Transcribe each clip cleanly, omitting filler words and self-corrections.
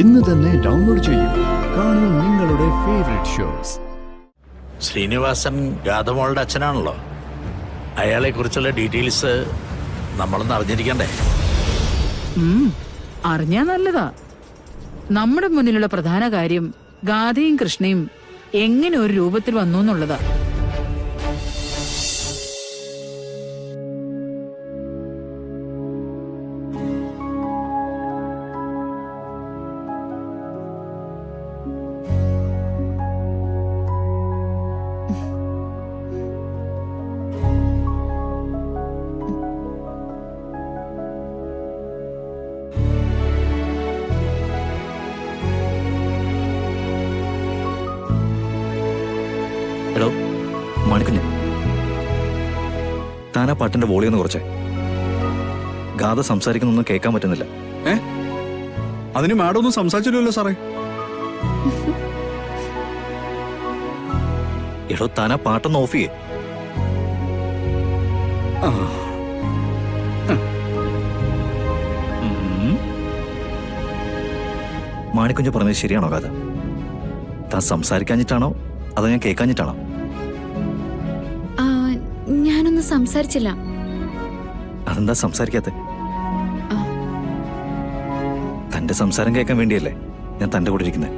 ഇന്ന് തന്നെ ഡൗൺലോഡ് ചെയ്യൂ. കാണൂ നിങ്ങളുടെ ഫേവറേറ്റ് ഷോസ്. ശ്രീനിവാസൻ ഗാഥമോളുടെ അച്ഛനാണല്ലോ. അയാളെ കുറിച്ചുള്ള ഡീറ്റെയിൽസ് നമ്മളൊന്ന് അറിഞ്ഞിരിക്കണ്ടേ? അറിഞ്ഞാ നല്ലതാ. നമ്മുടെ മുന്നിലുള്ള പ്രധാന കാര്യം ഗാഥയും കൃഷ്ണയും എങ്ങനെ ഒരു രൂപത്തിൽ വന്നു എന്നുള്ളതാ. എടോ മണിക്കുഞ്ഞ്, താൻ ആ പാട്ടിന്റെ വോളിയൊന്ന് കുറച്ചേ. ഗാഥ സംസാരിക്കുന്നൊന്നും കേൾക്കാൻ പറ്റുന്നില്ല. അതിന് മാഡം ഒന്നും സംസാരിച്ചില്ലല്ലോ സാറേ. എടോ താൻ ആ പാട്ടൊന്ന് ഓഫ് ചെയ്യേ. മാണിക്കുഞ്ഞ് പറഞ്ഞത് ശരിയാണോ ഗാഥ? താൻ സംസാരിക്കാഞ്ഞിട്ടാണോ അതോ ഞാൻ കേൾക്കാഞ്ഞിട്ടാണോ? ഞാനൊന്നും സംസാരിച്ചില്ല. അതെന്താ സംസാരിക്കാത്ത? തന്റെ സംസാരം കേൾക്കാൻ വേണ്ടിയല്ലേ ഞാൻ തന്റെ കൂടെ ഇരിക്കുന്നത്.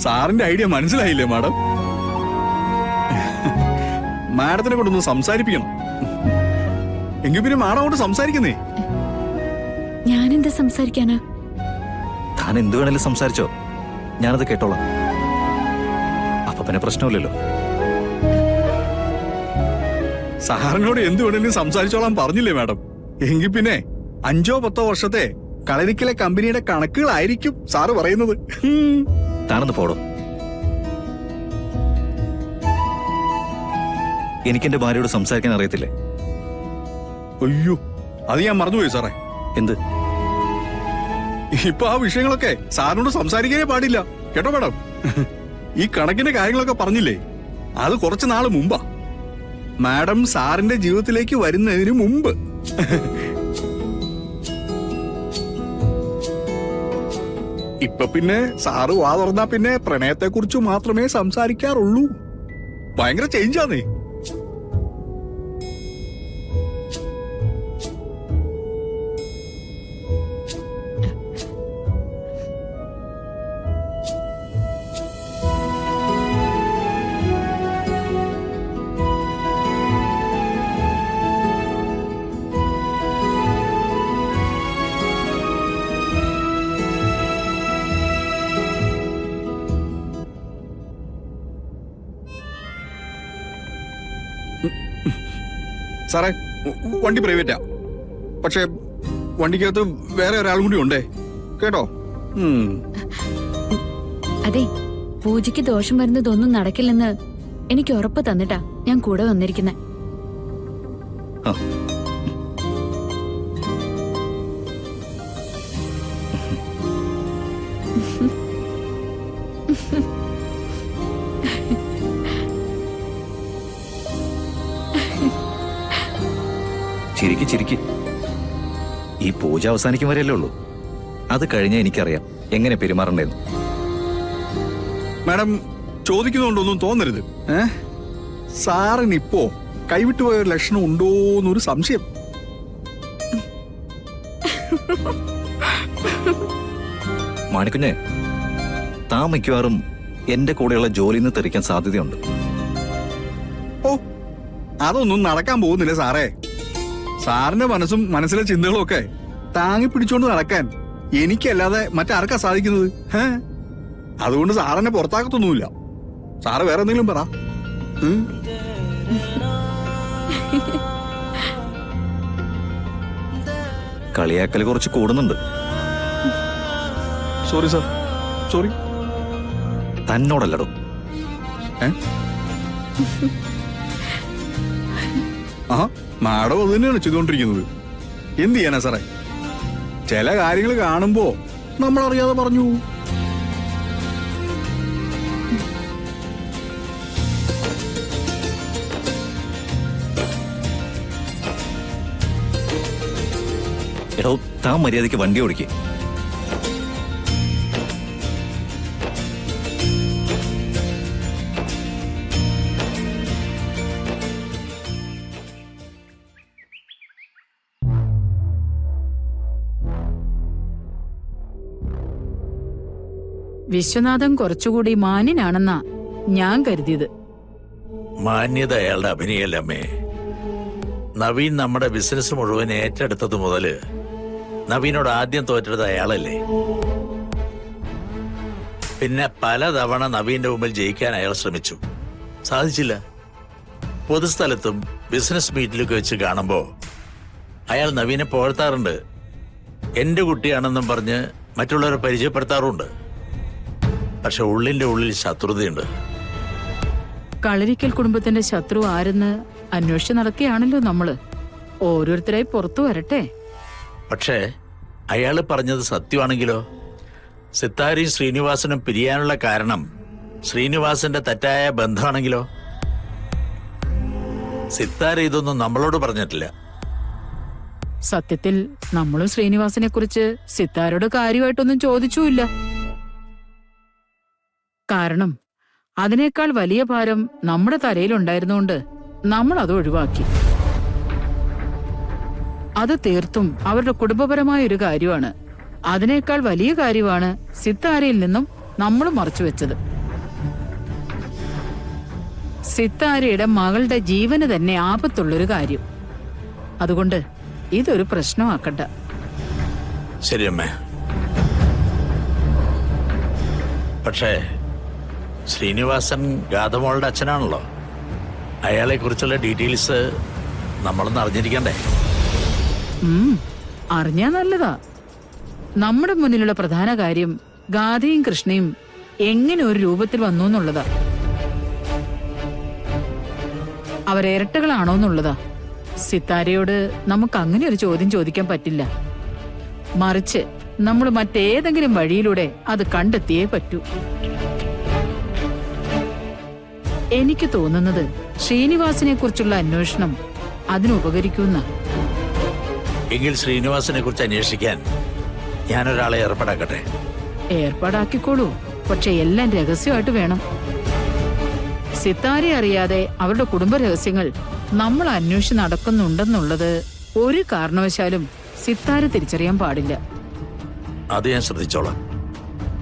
സാറിന്റെ ഐഡിയ മനസ്സിലായില്ലേ മാഡം? മാഡത്തിനെ കൊണ്ടൊന്ന് സംസാരിപ്പിക്കണം. എങ്കിൽ പിന്നെ മാഡം കൊണ്ട് സംസാരിക്കുന്നേ. ഞാനെന്താ സംസാരിക്കാനാ? താൻ എന്ത് വേണേലും സംസാരിച്ചോ, ഞാനത് കേട്ടോളാം. അപ്പൊ പിന്നെ പ്രശ്നമില്ലല്ലോ. സാറിനോട് എന്ത് വേണേലും സംസാരിച്ചോളാൻ പറഞ്ഞില്ലേ മാഡം? എങ്കിൽ പിന്നെ 5-10 വർഷത്തെ കളരിക്കലെ കമ്പനിയുടെ കണക്കുകളായിരിക്കും സാറ് പറയുന്നത്. താനൊന്ന് പോടോ. എനിക്കെന്റെ ഭാര്യയോട് സംസാരിക്കാൻ അറിയത്തില്ലേ? അയ്യോ, അത് ഞാൻ മറന്നുപോയി സാറേ. എന്ത്? ഇപ്പൊ ആ വിഷയങ്ങളൊക്കെ സാറിനോട് സംസാരിക്കാനേ പാടില്ല കേട്ടോ മാഡം. ഈ കണക്കിന്റെ കാര്യങ്ങളൊക്കെ പറഞ്ഞില്ലേ, അത് കുറച്ച് നാള് മുമ്പാ. മാഡം സാറിന്റെ ജീവിതത്തിലേക്ക് വരുന്നതിന് മുമ്പ്. ഇപ്പൊ പിന്നെ സാറ് വാ തുറന്നാ പിന്നെ പ്രണയത്തെ കുറിച്ച് മാത്രമേ സംസാരിക്കാറുള്ളൂ. ഭയങ്കര ചേഞ്ചാന്നേ. സാറേ, വണ്ടി പ്രൈവറ്റാ, പക്ഷെ വണ്ടിക്കകത്ത് വേറെ ഒരാളും കൂടി ഉണ്ടേ കേട്ടോ. അതെ, പൂജയ്ക്ക് ദോഷം വരുന്നതൊന്നും നടക്കില്ലെന്ന് എനിക്ക് ഉറപ്പ് തന്നിട്ടാ ഞാൻ കൂടെ വന്നിരിക്കുന്നെ. ചിരിക്ക് ചിരിക്ക്. ഈ പൂജ അവസാനിക്കും വരെയല്ലേ ഉള്ളൂ. അത് കഴിഞ്ഞാൽ എനിക്കറിയാം എങ്ങനെ പെരുമാറണ്ടേന്ന്. മാഡം ചോദിക്കുന്നതുകൊണ്ടൊന്നും തോന്നരുത്. സാറിനിപ്പോ കൈവിട്ടു പോയ ഒരു ലക്ഷണം ഉണ്ടോന്നൊരു സംശയം. മാണിക്കുഞ്ഞെ, താൻ മിക്കവാറും എന്റെ കൂടെയുള്ള ജോലിയിൽ നിന്ന് തെറിക്കാൻ സാധ്യതയുണ്ട്. ഓ, അതൊന്നും നടക്കാൻ പോകുന്നില്ല സാറേ. സാറിന്റെ മനസ്സും മനസ്സിലെ ചിന്തകളും ഒക്കെ താങ്ങി പിടിച്ചോണ്ട് നടക്കാൻ എനിക്കല്ലാതെ മറ്റാർക്കാ സാധിക്കുന്നത്? അതുകൊണ്ട് സാറിനെ പുറത്താക്കത്തൊന്നുമില്ല. സാറ് വേറെ എന്തെങ്കിലും പറ. കളിയാക്കൽ കുറച്ച് കൂടുന്നുണ്ട്. Sorry sir, sorry. തന്നോടല്ലടോ. ആ മാഡം അത് തന്നെയാണ് ചെയ്തുകൊണ്ടിരിക്കുന്നത്. എന്ത് ചെയ്യാനാ സാറേ, ചില കാര്യങ്ങൾ കാണുമ്പോ നമ്മളറിയാതെ പറഞ്ഞു. എടോ താൻ മര്യാദയ്ക്ക് വണ്ടി ഓടിക്കേ. വിശ്വനാഥൻ കുറച്ചുകൂടി മാന്യനാണെന്നാ ഞാൻ കരുതിയത്. മാന്യത അയാളുടെ അഭിനയല്ലമ്മേ. നവീൻ നമ്മുടെ ബിസിനസ് മുഴുവൻ ഏറ്റെടുത്തത് മുതല് നവീനോട് ആദ്യം തോറ്റത് അയാളല്ലേ. പിന്നെ പലതവണ നവീന്റെ മുമ്പിൽ ജയിക്കാൻ അയാൾ ശ്രമിച്ചു, സാധിച്ചില്ല. പൊതുസ്ഥലത്തും ബിസിനസ് മീറ്റിലൊക്കെ വെച്ച് കാണുമ്പോ അയാൾ നവീനെ പുകഴ്ത്താറുണ്ട്. എന്റെ കുട്ടിയാണെന്നും പറഞ്ഞ് മറ്റുള്ളവരെ പരിചയപ്പെടുത്താറുണ്ട്. പക്ഷെ ഉള്ളിന്റെ ഉള്ളിൽ ശത്രുതയുണ്ട്. കളരിക്കൽ കുടുംബത്തിന്റെ ശത്രു ആരെന്ന് അന്വേഷിച്ച് നടക്കുകയാണല്ലോ നമ്മള്. ഓരോരുത്തരായി പുറത്തു വരട്ടെ. പക്ഷേ അയാള് പറഞ്ഞത് സത്യമാണെങ്കിലോ? സിത്താരയും ശ്രീനിവാസനും പിരിയാനുള്ള കാരണം ശ്രീനിവാസന്റെ തെറ്റായ ബന്ധമാണെങ്കിലോ? സിത്താര ഇതൊന്നും നമ്മളോട് പറഞ്ഞിട്ടില്ല. സത്യത്തിൽ നമ്മളും ശ്രീനിവാസനെ കുറിച്ച് സിത്താരോട് കാര്യമായിട്ടൊന്നും ചോദിച്ചുമില്ല. കാരണം അതിനേക്കാൾ വലിയ ഭാരം നമ്മുടെ തലയിലുണ്ടായിരുന്നുകൊണ്ട് നമ്മൾ അത് ഒഴിവാക്കി. അത് തീർത്തും അവരുടെ കുടുംബപരമായ ഒരു കാര്യമാണ്. അതിനേക്കാൾ വലിയ കാര്യമാണ് സിത്താരയിൽ നിന്നും നമ്മൾ മറച്ചുവെച്ചത്. സിത്താരയുടെ മകളുടെ ജീവന് തന്നെ ആപത്തുള്ളൊരു കാര്യം. അതുകൊണ്ട് ഇതൊരു പ്രശ്നമാക്കണ്ട. ശരിയമ്മേ. പക്ഷേ ശ്രീനിവാസൻ ഗാഥമോളുടെ അച്ഛനാണല്ലോ. അയാളെ കുറിച്ചുള്ള ഡീറ്റെയിൽസ് നമ്മളൊന്ന് അറിഞ്ഞിരിക്കണ്ടേ? അറിഞ്ഞാ നല്ലതാ. നമ്മുടെ മുന്നിലുള്ള പ്രധാന കാര്യം ഗാഥയും കൃഷ്ണയും എങ്ങനെ ഒരു രൂപത്തിൽ വന്നു എന്നുള്ളതാ. അവരിരട്ടകളാണോ എന്നുള്ളതാ. സിത്താരയോട് നമുക്ക് അങ്ങനെ ഒരു ചോദ്യം ചോദിക്കാൻ പറ്റില്ല. മറിച്ച് നമ്മൾ മറ്റേതെങ്കിലും വഴിയിലൂടെ അത് കണ്ടെത്തിയേ പറ്റൂ. എനിക്ക് തോന്നുന്നത് ശ്രീനിവാസിനെ കുറിച്ചുള്ള അന്വേഷണം അതിനുപകരിക്കുന്ന. എങ്കിൽ ശ്രീനിവാസനെ കുറിച്ച് അന്വേഷിക്കാൻ ഞാനൊരാളെ ഏർപ്പാടാക്കട്ടെ. ഏർപ്പാടാക്കിക്കോളൂ. പക്ഷെ എല്ലാം രഹസ്യമായിട്ട് വേണം. സിത്താരെ അറിയാതെ അവരുടെ കുടുംബ രഹസ്യങ്ങൾ നമ്മൾ അന്വേഷിച്ച് നടക്കുന്നുണ്ടെന്നുള്ളത് ഒരു കാരണവശാലും സിത്താര തിരിച്ചറിയാൻ പാടില്ല. അത് ഞാൻ ശ്രദ്ധിച്ചോളാം.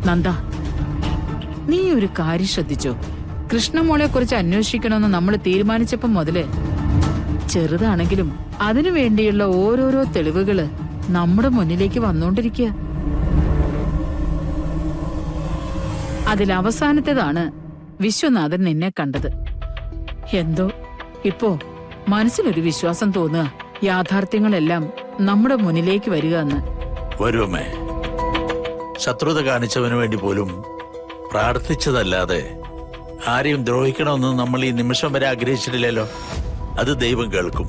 നന്ദ, നീ ഒരു കാര്യം ശ്രദ്ധിച്ചോ? കൃഷ്ണമോളെ കുറിച്ച് അന്വേഷിക്കണമെന്ന് നമ്മൾ തീരുമാനിച്ചപ്പം മുതല് ചെറുതാണെങ്കിലും അതിനു വേണ്ടിയുള്ള ഓരോരോ തെളിവുകള് നമ്മുടെ മുന്നിലേക്ക് വന്നുകൊണ്ടിരിക്കുക. അതിലവസാനത്തേതാണ് വിശ്വനാഥൻ നിന്നെ കണ്ടത്. എന്തോ ഇപ്പോ മനസ്സിലൊരു വിശ്വാസം തോന്നുക, യാഥാർത്ഥ്യങ്ങളെല്ലാം നമ്മുടെ മുന്നിലേക്ക് വരിക എന്ന്. വരുമേ. ശത്രുത കാണിച്ചവന് വേണ്ടി പോലും പ്രാർത്ഥിച്ചതല്ലാതെ ആരെയും ദ്രോഹിക്കണമെന്ന് നമ്മൾ ഈ നിമിഷം വരെ ആഗ്രഹിച്ചിട്ടില്ലല്ലോ. അത് ദൈവം കേൾക്കും.